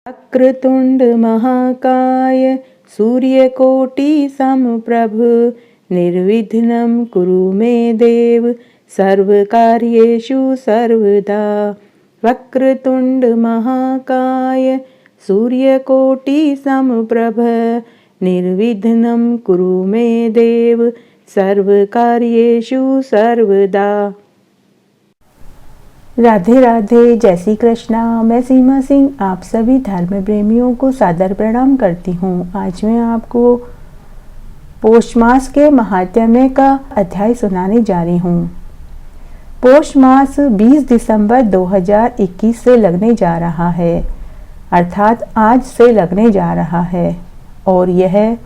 वक्रतुंड महाकाय सूर्यकोटि समप्रभ निर्विघ्नं कुरु मे देव सर्वकार्येषु सर्वदा। वक्रतुंड महाकाय सूर्यकोटि समप्रभ निर्विघ्नं कुरु मे देव सर्वकार्येषु सर्वदा। राधे राधे, जय श्री कृष्णा। मैं सीमा सिंह आप सभी धर्म प्रेमियों को सादर प्रणाम करती हूँ। आज मैं आपको पौष मास के महात्म्य का अध्याय सुनाने जा रही हूँ। पौष मास 20 दिसंबर 2021 से लगने जा रहा है, अर्थात आज से लगने जा रहा है और यह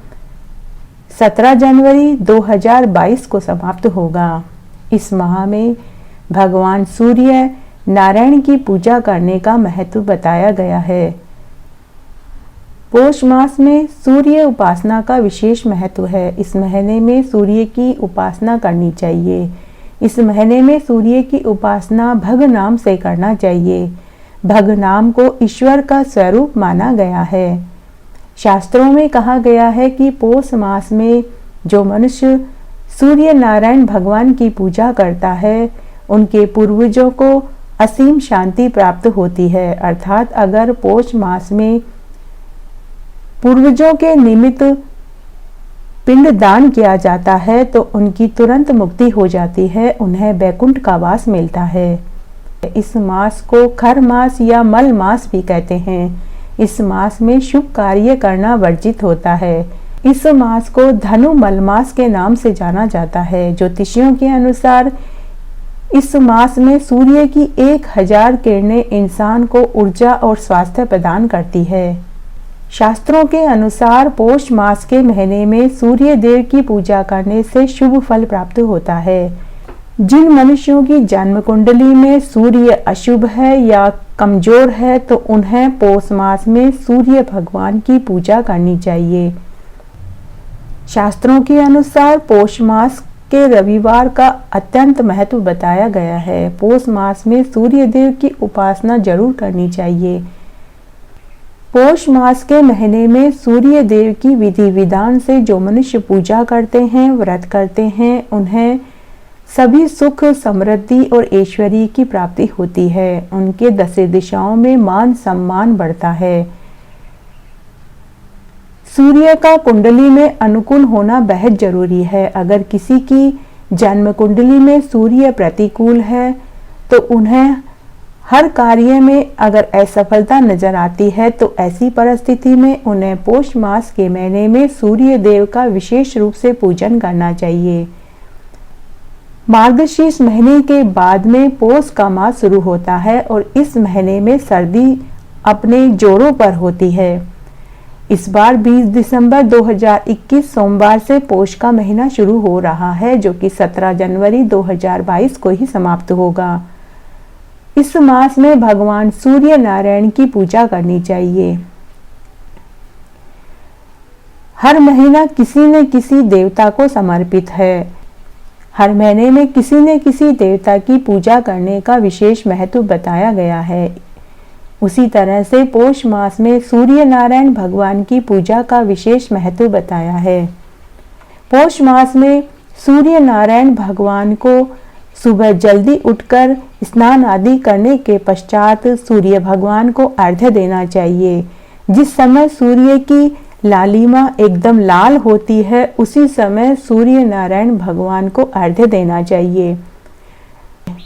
17 जनवरी 2022 को समाप्त होगा। इस माह में भगवान सूर्य नारायण की पूजा करने का महत्व बताया गया है। पौष मास में सूर्य उपासना का विशेष महत्व है। इस महीने में सूर्य की उपासना करनी चाहिए। इस महीने में सूर्य की उपासना भग नाम से करना चाहिए। भग नाम को ईश्वर का स्वरूप माना गया है। शास्त्रों में कहा गया है कि पौष मास में जो मनुष्य सूर्य नारायण भगवान की पूजा करता है उनके पूर्वजों को असीम शांति प्राप्त होती है। अर्थात अगर पौष मास में पूर्वजों के निमित्त पिंड दान किया जाता है तो उनकी तुरंत मुक्ति हो जाती है, उन्हें वैकुंठ का वास मिलता है। इस मास को खर मास या मल मास भी कहते हैं। इस मास में शुभ कार्य करना वर्जित होता है। इस मास को धनु मल मास के नाम से जाना जाता है। ज्योतिषियों के अनुसार इस मास में सूर्य की 1000 किरणें इंसान को ऊर्जा और स्वास्थ्य प्रदान करती है। शास्त्रों के अनुसार पौष मास के महीने में सूर्य देव की पूजा करने से शुभ फल प्राप्त होता है। जिन मनुष्यों की जन्म कुंडली में सूर्य अशुभ है या कमजोर है तो उन्हें पौष मास में सूर्य भगवान की पूजा करनी चाहिए। शास्त्रों के अनुसार पौष मास के रविवार का अत्यंत महत्व बताया गया है। पौष मास में सूर्य देव की उपासना जरूर करनी चाहिए। पौष मास के महीने में सूर्य देव की विधि विधान से जो मनुष्य पूजा करते हैं, व्रत करते हैं, उन्हें सभी सुख, समृद्धि और ऐश्वर्य की प्राप्ति होती है। उनके 10 दिशाओं में मान सम्मान बढ़ता है। सूर्य का कुंडली में अनुकूल होना बेहद जरूरी है। अगर किसी की जन्म कुंडली में सूर्य प्रतिकूल है तो उन्हें हर कार्य में अगर असफलता नजर आती है तो ऐसी परिस्थिति में उन्हें पौष मास के महीने में सूर्य देव का विशेष रूप से पूजन करना चाहिए। मार्गशीर्ष महीने के बाद में पौष का मास शुरू होता है और इस महीने में सर्दी अपने जोरों पर होती है। इस बार 20 दिसंबर 2021 सोमवार से पौष का महीना शुरू हो रहा है, जो कि 17 जनवरी 2022 को ही समाप्त होगा। इस मास में भगवान सूर्य नारायण की पूजा करनी चाहिए। हर महीना किसी न किसी देवता को समर्पित है। हर महीने में किसी न किसी देवता की पूजा करने का विशेष महत्व बताया गया है। उसी तरह से पौष मास में सूर्य नारायण भगवान की पूजा का विशेष महत्व बताया है। पौष मास में सूर्य नारायण भगवान को सुबह जल्दी उठकर स्नान आदि करने के पश्चात सूर्य भगवान को अर्घ्य देना चाहिए। जिस समय सूर्य की लालिमा एकदम लाल होती है उसी समय सूर्य नारायण भगवान को अर्घ्य देना चाहिए।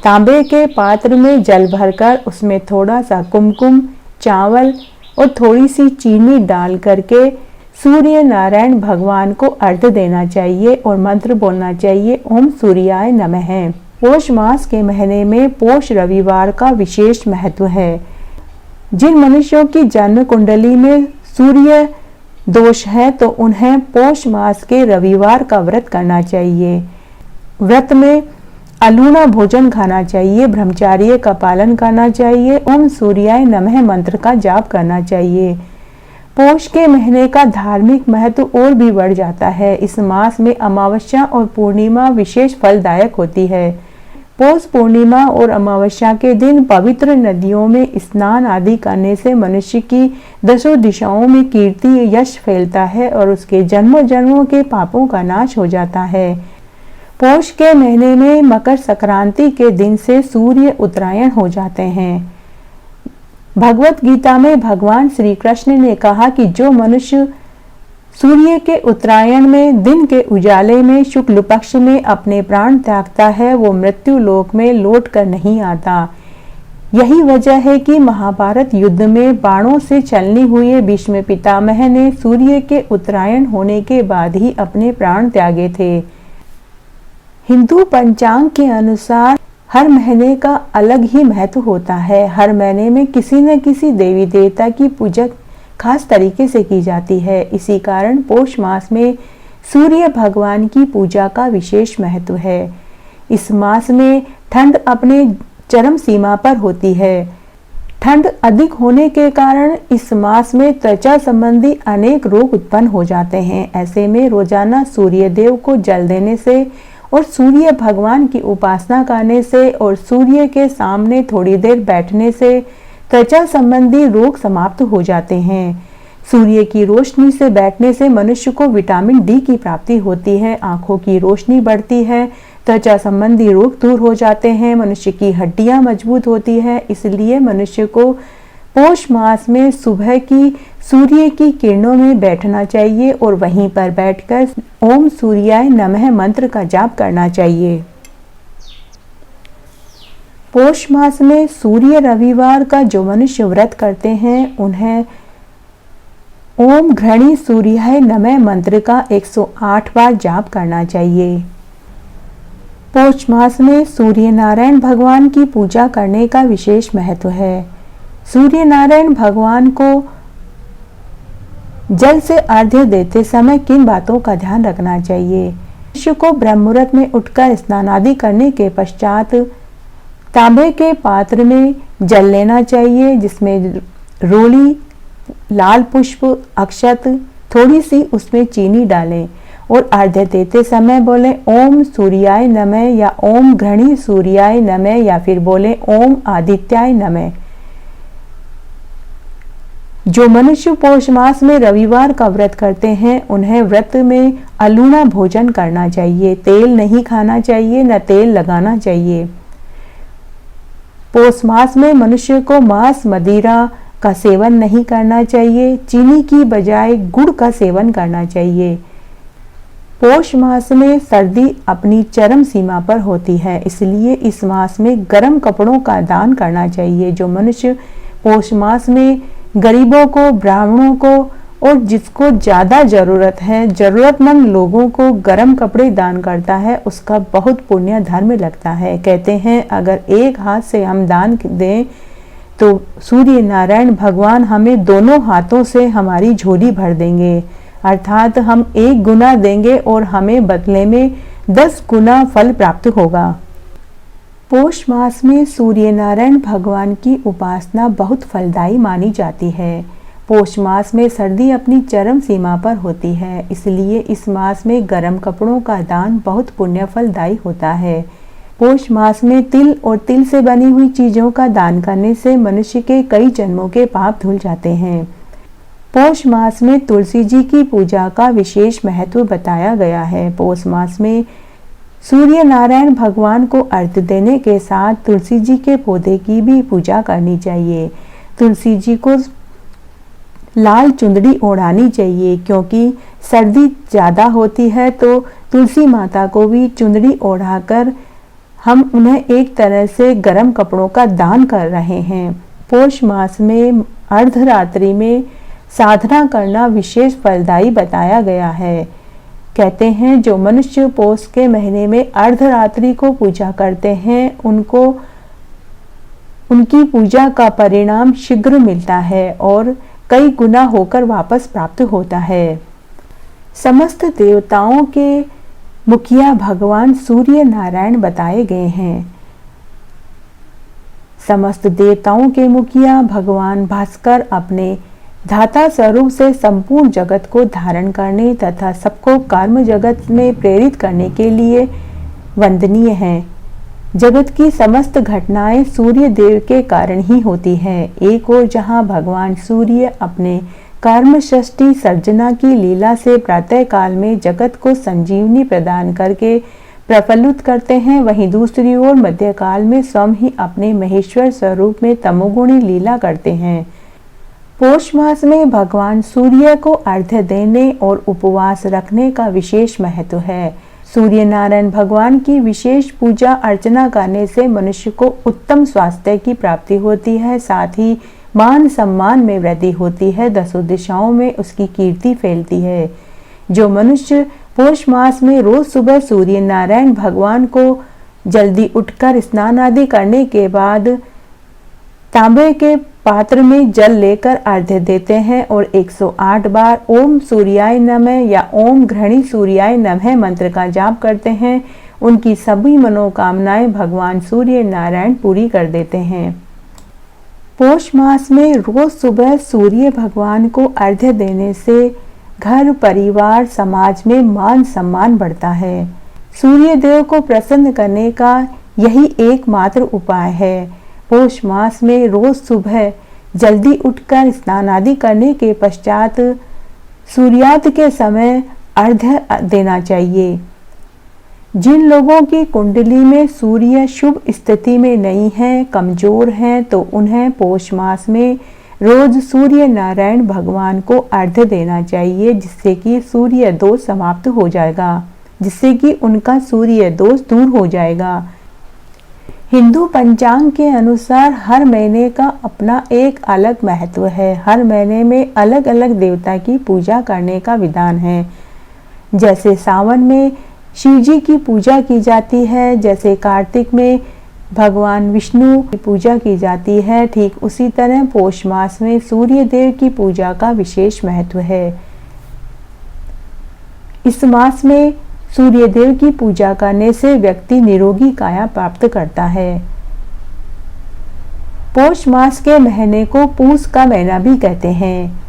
तांबे के पात्र में जल भरकर उसमें थोड़ा सा कुमकुम, चावल और थोड़ी सी चीनी डाल करके सूर्य नारायण भगवान को अर्घ्य देना चाहिए और मंत्र बोलना चाहिए, ओम सूर्याय नमः। पौष मास के महीने में पौष रविवार का विशेष महत्व है। जिन मनुष्यों की जन्म कुंडली में सूर्य दोष है तो उन्हें पौष मास के रविवार का व्रत करना चाहिए। व्रत में अलूना भोजन खाना चाहिए, ब्रह्मचर्य का पालन करना चाहिए, ओम सूर्याय नमः मंत्र का जाप करना चाहिए। पौष के महीने का धार्मिक महत्व और भी बढ़ जाता है। इस मास में अमावस्या और पूर्णिमा विशेष फलदायक होती है। पौष पूर्णिमा और अमावस्या के दिन पवित्र नदियों में स्नान आदि करने से मनुष्य की दसों दिशाओं में कीर्ति यश फैलता है और उसके जन्मों जन्मों के पापों का नाश हो जाता है। पौष के महीने में मकर संक्रांति के दिन से सूर्य उत्तरायण हो जाते हैं। भगवत गीता में भगवान श्री कृष्ण ने कहा कि जो मनुष्य सूर्य के उत्तरायण में दिन के उजाले में शुक्ल पक्ष में अपने प्राण त्यागता है वो मृत्यु लोक में लौट कर नहीं आता। यही वजह है कि महाभारत युद्ध में बाणों से छलनी हुए भीष्म पितामह ने सूर्य के उत्तरायण होने के बाद ही अपने प्राण त्यागे थे। हिंदू पंचांग के अनुसार हर महीने का अलग ही महत्व होता है। हर महीने में किसी न किसी देवी देवता की पूजा खास तरीके से की जाती है। इसी कारण पौष मास में सूर्य भगवान की पूजा का विशेष महत्व है। इस मास में ठंड अपने चरम सीमा पर होती है। ठंड अधिक होने के कारण इस मास में त्वचा संबंधी अनेक रोग उत्पन्न हो जाते हैं। ऐसे में रोजाना सूर्य देव को जल देने से और सूर्य भगवान की उपासना करने से और सूर्य के सामने थोड़ी देर बैठने से त्वचा संबंधी रोग समाप्त हो जाते हैं। सूर्य की रोशनी से बैठने से मनुष्य को विटामिन डी की प्राप्ति होती है, आंखों की रोशनी बढ़ती है, त्वचा संबंधी रोग दूर हो जाते हैं, मनुष्य की हड्डियां मजबूत होती है। इसलिए मनुष्य को पौष मास में सुबह की सूर्य की किरणों में बैठना चाहिए और वहीं पर बैठकर ओम सूर्याय नमः मंत्र का जाप करना चाहिए। पौष मास में सूर्य रविवार का जो मनुष्य व्रत करते हैं उन्हें ओम घृणी सूर्याय नमः मंत्र का 108 बार जाप करना चाहिए। पौष मास में सूर्य नारायण भगवान की पूजा करने का विशेष महत्व है। सूर्य नारायण भगवान को जल से अर्घ्य देते समय किन बातों का ध्यान रखना चाहिए? मनुष्य को ब्रह्म मुहूर्त में उठकर स्नान आदि करने के पश्चात तांबे के पात्र में जल लेना चाहिए, जिसमें रोली, लाल पुष्प, अक्षत, थोड़ी सी उसमें चीनी डालें और अर्घ्य देते समय बोले ओम सूर्याय नमः या ओम घृणी सूर्याय नमः या फिर बोले ओम आदित्याय नमः। जो मनुष्य पौष मास में रविवार का व्रत करते हैं उन्हें व्रत में अलूना भोजन करना चाहिए। तेल नहीं खाना चाहिए, न तेल लगाना चाहिए। पौष मास में मनुष्य को मांस मदिरा का सेवन नहीं करना चाहिए। चीनी की बजाय गुड़ का सेवन करना चाहिए। पौष मास में सर्दी अपनी चरम सीमा पर होती है, इसलिए इस मास में गर्म कपड़ों का दान करना चाहिए। जो मनुष्य पौष मास में गरीबों को, ब्राह्मणों को और जिसको ज्यादा जरूरत है, जरूरतमंद लोगों को गर्म कपड़े दान करता है, उसका बहुत पुण्य धर्म लगता है। कहते हैं अगर एक हाथ से हम दान दें तो सूर्य नारायण भगवान हमें दोनों हाथों से हमारी झोली भर देंगे, अर्थात हम 1 गुना देंगे और हमें बदले में 10 गुना फल प्राप्त होगा। पौष मास में सूर्य नारायण भगवान की उपासना बहुत फलदायी मानी जाती है। पौष मास में सर्दी अपनी चरम सीमा पर होती है, इसलिए इस मास में गर्म कपड़ों का दान बहुत पुण्य फलदायी होता है। पौष मास में तिल और तिल से बनी हुई चीजों का दान करने से मनुष्य के कई जन्मों के पाप धुल जाते हैं। पौष मास में तुलसी जी की पूजा का विशेष महत्व बताया गया है। पौष मास में सूर्य नारायण भगवान को अर्घ्य देने के साथ तुलसी जी के पौधे की भी पूजा करनी चाहिए। तुलसी जी को लाल चुंदड़ी ओढ़ानी चाहिए, क्योंकि सर्दी ज़्यादा होती है तो तुलसी माता को भी चुंदड़ी ओढ़ाकर हम उन्हें एक तरह से गर्म कपड़ों का दान कर रहे हैं। पौष मास में अर्धरात्रि में साधना करना विशेष फलदायी बताया गया है। कहते हैं जो मनुष्य पौष के महीने में अर्धरात्रि को पूजा करते हैं उनको उनकी पूजा का परिणाम शीघ्र मिलता है और कई गुना होकर वापस प्राप्त होता है। समस्त देवताओं के मुखिया भगवान सूर्य नारायण बताए गए हैं। समस्त देवताओं के मुखिया भगवान भास्कर अपने धाता स्वरूप से संपूर्ण जगत को धारण करने तथा सबको कर्म जगत में प्रेरित करने के लिए वंदनीय हैं। जगत की समस्त घटनाएं सूर्य देव के कारण ही होती है। एक ओर जहां भगवान सूर्य अपने कर्म सृष्टि सर्जना की लीला से प्रातः काल में जगत को संजीवनी प्रदान करके प्रफुल्लित करते हैं, वहीं दूसरी ओर मध्यकाल में स्वयं ही अपने महेश्वर स्वरूप में तमोगुणी लीला करते हैं। पौष मास में भगवान सूर्य को अर्घ्य देने और उपवास रखने का विशेष महत्व है। सूर्य नारायण भगवान की विशेष पूजा अर्चना करने से मनुष्य को उत्तम स्वास्थ्य की प्राप्ति होती है, साथ ही मान सम्मान में वृद्धि होती है, दसों दिशाओं में उसकी कीर्ति फैलती है। जो मनुष्य पौष मास में रोज सुबह सूर्य नारायण भगवान को जल्दी उठकर स्नान आदि करने के बाद तांबे के पात्र में जल लेकर अर्घ्य देते हैं और 108 बार ओम सूर्याय नमः या ओम घृणी सूर्याय नमः मंत्र का जाप करते हैं, उनकी सभी मनोकामनाएं भगवान सूर्य नारायण पूरी कर देते हैं। पौष मास में रोज सुबह सूर्य भगवान को अर्घ्य देने से घर परिवार समाज में मान सम्मान बढ़ता है। सूर्य देव को प्रसन्न करने का यही एकमात्र उपाय है। पौष मास में रोज सुबह जल्दी उठकर स्नान आदि करने के पश्चात सूर्यास्त के समय अर्घ्य देना चाहिए। जिन लोगों की कुंडली में सूर्य शुभ स्थिति में नहीं है, कमजोर हैं, तो उन्हें पौष मास में रोज सूर्य नारायण भगवान को अर्घ्य देना चाहिए, जिससे कि सूर्य दोष समाप्त हो जाएगा, जिससे कि उनका सूर्य दोष दूर हो जाएगा। हिंदू पंचांग के अनुसार हर महीने का अपना एक अलग महत्व है। हर महीने में अलग अलग देवता की पूजा करने का विधान है। जैसे सावन में शिव जी की पूजा की जाती है, जैसे कार्तिक में भगवान विष्णु की पूजा की जाती है, ठीक उसी तरह पौष मास में सूर्य देव की पूजा का विशेष महत्व है। इस मास में सूर्य देव की पूजा करने से व्यक्ति निरोगी काया प्राप्त करता है। पौष मास के महीने को पूस का महीना भी कहते हैं।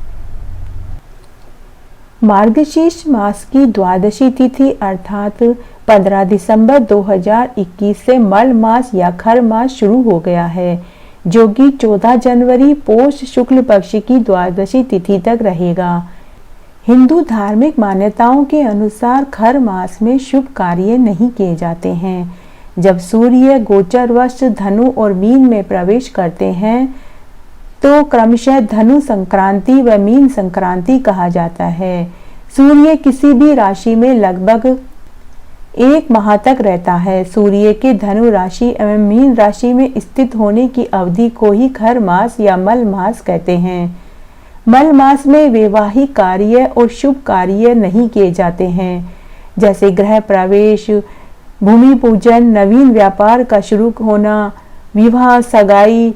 मार्गशीर्ष मास की द्वादशी तिथि अर्थात 15 दिसंबर 2021 से मल मास या खर मास शुरू हो गया है, जो कि 14 जनवरी पौष शुक्ल पक्ष की द्वादशी तिथि तक रहेगा। हिंदू धार्मिक मान्यताओं के अनुसार खर मास में शुभ कार्य नहीं किए जाते हैं। जब सूर्य गोचरवश धनु और मीन में प्रवेश करते हैं तो क्रमशः धनु संक्रांति व मीन संक्रांति कहा जाता है। सूर्य किसी भी राशि में लगभग 1 माह तक रहता है। सूर्य के धनु राशि एवं मीन राशि में स्थित होने की अवधि को ही खर मास या मल मास कहते हैं। मल मास में वैवाहिक कार्य और शुभ कार्य नहीं किए जाते हैं, जैसे गृह प्रवेश, भूमि पूजन, नवीन व्यापार का शुरू होना, विवाह, सगाई,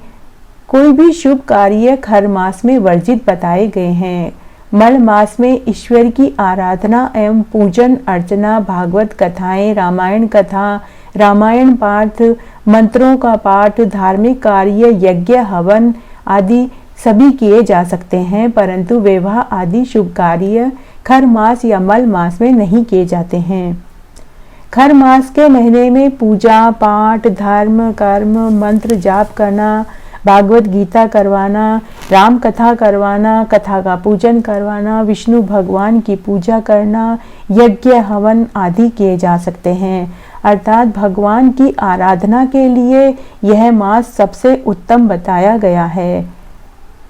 कोई भी शुभ कार्य खर मास में वर्जित बताए गए हैं। मल मास में ईश्वर की आराधना एवं पूजन अर्चना, भागवत कथाएं, रामायण कथा, रामायण पाठ, मंत्रों का पाठ, धार्मिक कार्य, यज्ञ, हवन आदि सभी किए जा सकते हैं, परंतु विवाह आदि शुभ कार्य खर मास या मल मास में नहीं किए जाते हैं। खर मास के महीने में पूजा पाठ, धर्म कर्म, मंत्र जाप करना, भागवत गीता करवाना, राम कथा करवाना, कथा का पूजन करवाना, विष्णु भगवान की पूजा करना, यज्ञ हवन आदि किए जा सकते हैं। अर्थात भगवान की आराधना के लिए यह मास सबसे उत्तम बताया गया है।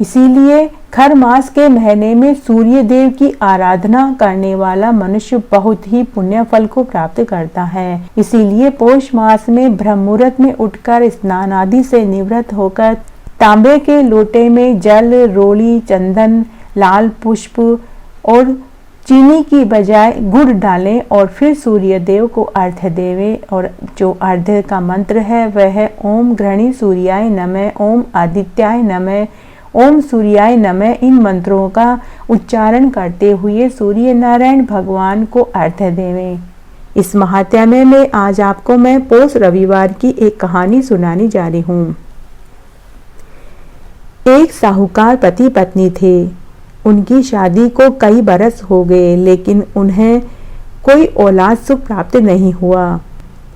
इसीलिए खर मास के महीने में सूर्य देव की आराधना करने वाला मनुष्य बहुत ही पुण्य फल को प्राप्त करता है। इसीलिए पौष मास में ब्रह्म मुहूर्त में उठकर स्नान आदि से निवृत्त होकर तांबे के लोटे में जल, रोली, चंदन, लाल पुष्प और चीनी की बजाय गुड़ डालें और फिर सूर्य देव को अर्घ्य देवें। और जो अर्घ्य का मंत्र है वह है ओम घृणी सूर्याय नमः, ओम आदित्याय नमः, ओम सूर्याय नमः। इन मंत्रों का उच्चारण करते हुए सूर्य नारायण भगवान को अर्घ्य देवें। इस महात्म्य में आज आपको मैं पौष रविवार की एक कहानी सुनाने जा रही हूँ। एक साहूकार पति पत्नी थे। उनकी शादी को कई बरस हो गए, लेकिन उन्हें कोई औलाद सुख प्राप्त नहीं हुआ।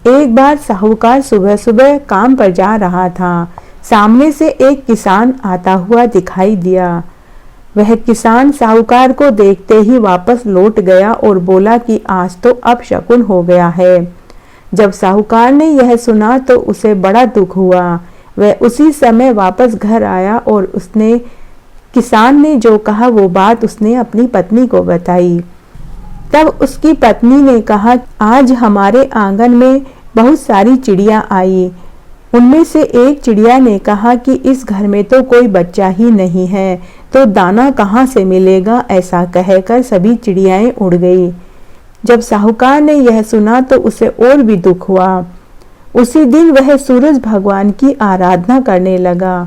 एक बार साहूकार सुबह सुबह काम पर जा रहा था। सामने से एक किसान आता हुआ दिखाई दिया। वह किसान साहूकार को देखते ही वापस लौट गया और बोला कि आज तो अपशकुन हो गया है। जब साहूकार ने यह सुना तो उसे बड़ा दुख हुआ। वह उसी समय वापस घर आया और उसने किसान ने जो कहा वो बात उसने अपनी पत्नी को बताई। तब उसकी पत्नी ने कहा, आज हमारे आंगन में बहुत सारी चिड़िया आई। उनमें से एक चिड़िया ने कहा कि इस घर में तो कोई बच्चा ही नहीं है, तो दाना कहाँ से मिलेगा। ऐसा कहकर सभी चिड़ियाएं उड़ गई। जब साहूकार ने यह सुना तो उसे और भी दुख हुआ। उसी दिन वह सूरज भगवान की आराधना करने लगा।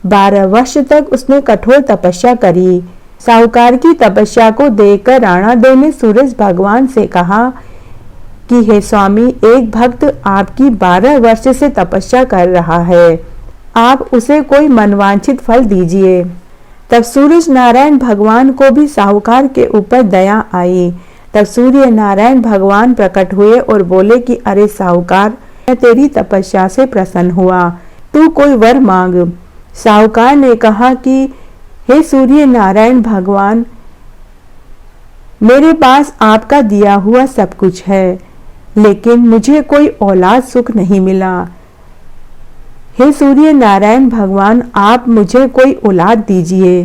12 वर्ष तक उसने कठोर तपस्या करी। साहूकार की तपस्या को देखकर राणा देव ने सूरज भगवान से कहा कि हे स्वामी, एक भक्त आपकी 12 वर्ष से तपस्या कर रहा है, आप उसे कोई मनवांछित फल दीजिए। तब सूरज नारायण भगवान को भी साहूकार के ऊपर दया आई। तब सूर्य नारायण भगवान प्रकट हुए और बोले कि अरे साहूकार, मैं तेरी तपस्या से प्रसन्न हुआ, तू कोई वर मांग। साहूकार ने कहा कि हे सूर्य नारायण भगवान, मेरे पास आपका दिया हुआ सब कुछ है, लेकिन मुझे कोई औलाद सुख नहीं मिला। हे सूर्य नारायण भगवान, आप मुझे कोई औलाद दीजिए।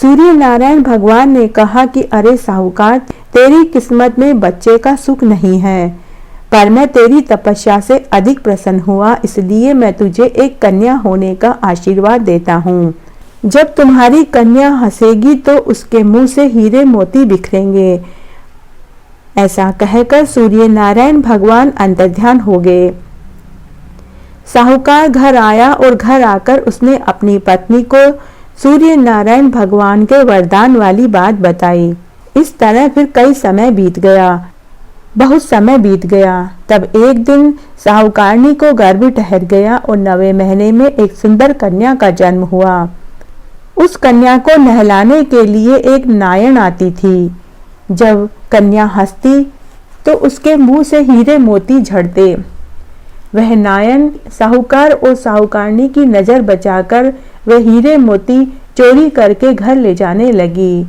सूर्य नारायण भगवान ने कहा कि अरे साहूकार, तेरी किस्मत में बच्चे का सुख नहीं है, पर मैं तेरी तपस्या से अधिक प्रसन्न हुआ, इसलिए मैं तुझे एक कन्या होने का आशीर्वाद देता हूँ। जब तुम्हारी कन्या हंसेगी तो उसके मुंह से हीरे मोती बिखरेंगे। ऐसा कहकर सूर्य नारायण भगवान अंतर्ध्यान हो गए। साहूकार घर आया और घर आकर उसने अपनी पत्नी को सूर्य नारायण भगवान के वरदान वाली बात बताई। इस तरह फिर कई समय बीत गया। बहुत समय बीत गया। तब एक दिन साहूकारनी को गर्भ ठहर गया और 9वें महीने में एक सुंदर कन्या का जन्म हुआ। उस कन्या को नहलाने के लिए एक नायन आती थी। जब कन्या हंसती तो उसके मुंह से हीरे मोती झड़ते। वह नायन साहूकार और साहूकारनी की नजर बचाकर वह हीरे मोती चोरी करके घर ले जाने लगी।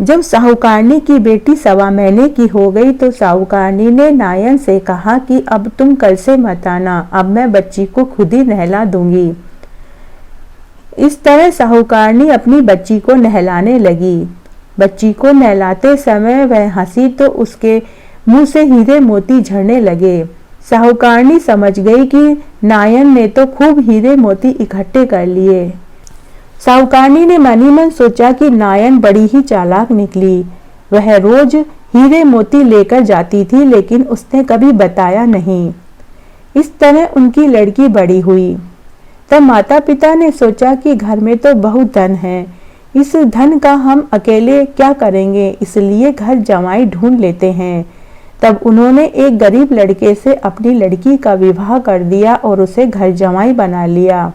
जब साहूकारनी की बेटी 1.25 महीने की हो गई तो साहूकारनी ने नायन से कहा कि अब तुम कल से मत आना, अब मैं बच्ची को खुद ही नहला दूंगी। इस तरह साहूकारनी अपनी बच्ची को नहलाने लगी। बच्ची को नहलाते समय वह हंसी तो उसके मुंह से हीरे मोती झड़ने लगे। साहूकारनी समझ गई कि नायन ने तो खूब हीरे मोती इकट्ठे कर लिए। साहूकारनी ने मन ही मन सोचा कि नायन बड़ी ही चालाक निकली। वह रोज हीरे मोती लेकर जाती थी, लेकिन उसने कभी बताया नहीं। इस तरह उनकी लड़की बड़ी हुई। तब माता पिता ने सोचा कि घर में तो बहुत धन है, इस धन का हम अकेले क्या करेंगे, इसलिए घर जमाई ढूंढ लेते हैं। तब उन्होंने एक गरीब लड़के से अपनी लड़की का विवाह कर दिया और उसे घर जमाई बना लिया।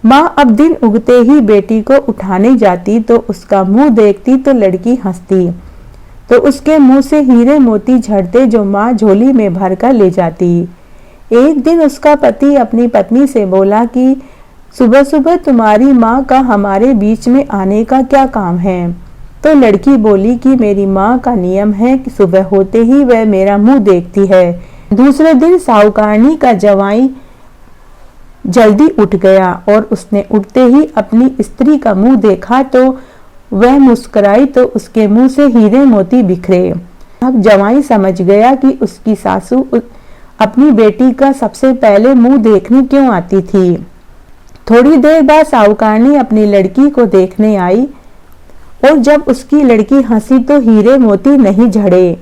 माँ अब दिन उगते ही बेटी को उठाने जाती तो उसका मुंह देखती तो लड़की हंसती, तो उसके मुंह से हीरे मोती झड़ते जो माँ झोली में भर कर ले जाती। एक दिन उसका पति अपनी पत्नी से बोला कि सुबह सुबह तुम्हारी माँ का हमारे बीच में आने का क्या काम है। तो लड़की बोली कि मेरी माँ का नियम है कि सुबह होते ही वह मेरा मुंह देखती है। दूसरे दिन साहूकारनी का जवाई जल्दी उठ गया और उसने उठते ही अपनी स्त्री का मुंह देखा तो वह मुस्कुराई तो उसके मुंह से हीरे मोती बिखरे। अब जवाई समझ गया कि उसकी सासू अपनी बेटी का सबसे पहले मुंह देखने क्यों आती थी। थोड़ी देर बाद साहूकारनी अपनी लड़की को देखने आई और जब उसकी लड़की हंसी तो हीरे मोती नहीं झड़े।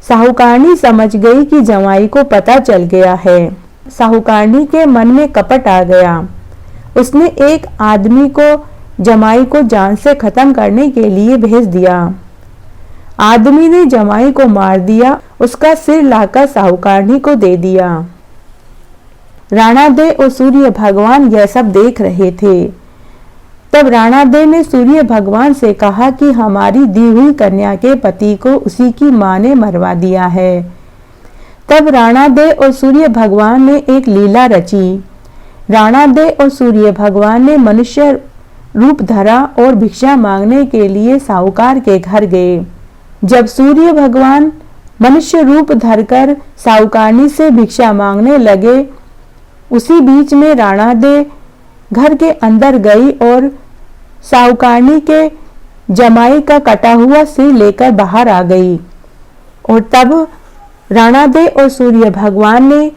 साहूकारनी समझ गई कि जवाई को पता चल गया है। साहूकारनी के मन में कपट आ गया। उसने एक आदमी को जमाई को जान से खत्म करने के लिए भेज दिया। आदमी ने जमाई को मार दिया, उसका सिर लाकर साहूकारनी को दे दिया। राणा देव और सूर्य भगवान यह सब देख रहे थे। तब राणा देव ने सूर्य भगवान से कहा कि हमारी दी हुई कन्या के पति को उसी की मां ने मरवा दिया है। तब राणा देव और सूर्य भगवान ने एक लीला रची। राणा देव और सूर्य भगवान ने मनुष्य रूप धरा और भिक्षा मांगने के लिए साहूकार के घर गए। जब सूर्य भगवान मनुष्य रूप धरकर साहूकारनी से भिक्षा मांगने लगे, उसी बीच में राणा देव घर के अंदर गई और साहूकारनी के जमाई का कटा हुआ सिर लेकर बाहर आ गई। और तब राणा देव और सूर्य भगवान ने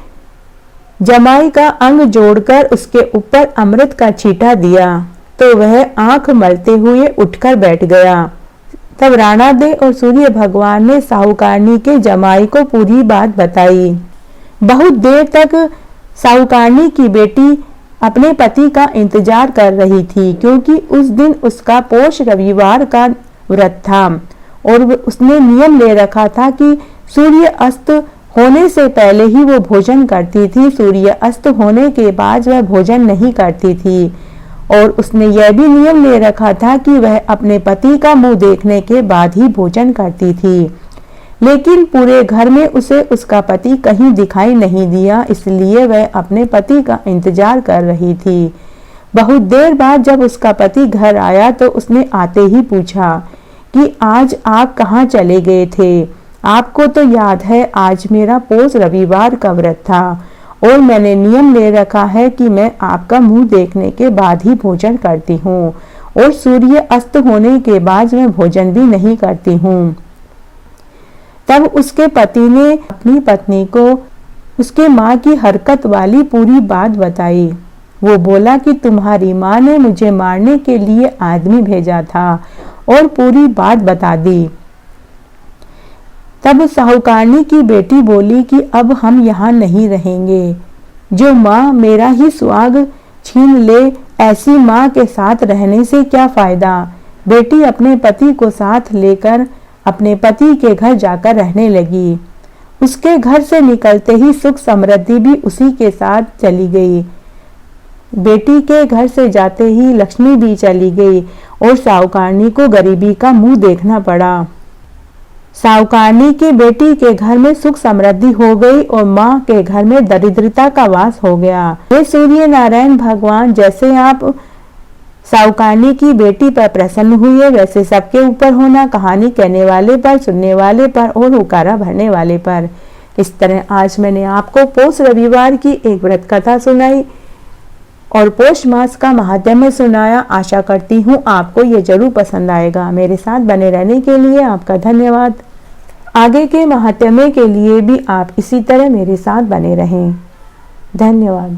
जमाई का अंग जोड़कर उसके ऊपर अमृत का छींटा दिया तो वह आंख मलते हुए उठकर बैठ गया। तब राणा देव और सूर्य भगवान ने साहूकारनी के जमाई को पूरी बात बताई। बहुत देर तक साहूकारनी की बेटी अपने पति का इंतजार कर रही थी, क्योंकि उस दिन उसका पोष रविवार का व्रत था और उसने नियम ले रखा था कि सूर्य अस्त होने से पहले ही वो भोजन करती थी, सूर्य अस्त होने के बाद वह भोजन नहीं करती थी। और उसने यह भी नियम ले रखा था कि वह अपने पति का मुंह देखने के बाद ही भोजन करती थी। लेकिन पूरे घर में उसे उसका पति कहीं दिखाई नहीं दिया, इसलिए वह अपने पति का इंतजार कर रही थी। बहुत देर बाद जब उसका पति घर आया तो उसने आते ही पूछा कि आज आप कहाँ चले गए थे? आपको तो याद है आज मेरा पोष रविवार का व्रत था और मैंने नियम ले रखा है कि मैं आपका मुंह देखने के बाद ही भोजन करती हूँ और सूर्य अस्त होने के बाद मैं भोजन भी नहीं करती हूँ। तब उसके पति ने अपनी पत्नी को उसके माँ की हरकत वाली पूरी बात बताई। वो बोला कि तुम्हारी माँ ने मुझे मारने के लिए आदमी भेजा था और पूरी बात बता दी। तब साहूकारनी की बेटी बोली कि अब हम यहाँ नहीं रहेंगे। जो माँ मेरा ही सुहाग छीन ले, ऐसी माँ के साथ रहने से क्या फायदा। बेटी अपने पति को साथ लेकर अपने पति के घर जाकर रहने लगी। उसके घर से निकलते ही सुख समृद्धि भी उसी के साथ चली गई। बेटी के घर से जाते ही लक्ष्मी भी चली गई और साहूकारनी को गरीबी का मुंह देखना पड़ा। साहूकारनी की बेटी के घर में सुख समृद्धि हो गई और माँ के घर में दरिद्रता का वास हो गया। हे सूर्य नारायण भगवान, जैसे आप साहूकारनी की बेटी पर प्रसन्न हुए, वैसे सबके ऊपर होना, कहानी कहने वाले पर, सुनने वाले पर और हुकारा भरने वाले पर। इस तरह आज मैंने आपको पोष रविवार की एक व्रत कथा सुनाई और पोष मास का महात्म्य सुनाया। आशा करती हूँ आपको ये जरूर पसंद आएगा। मेरे साथ बने रहने के लिए आपका धन्यवाद। आगे के महात्म्य के लिए भी आप इसी तरह मेरे साथ बने रहें। धन्यवाद।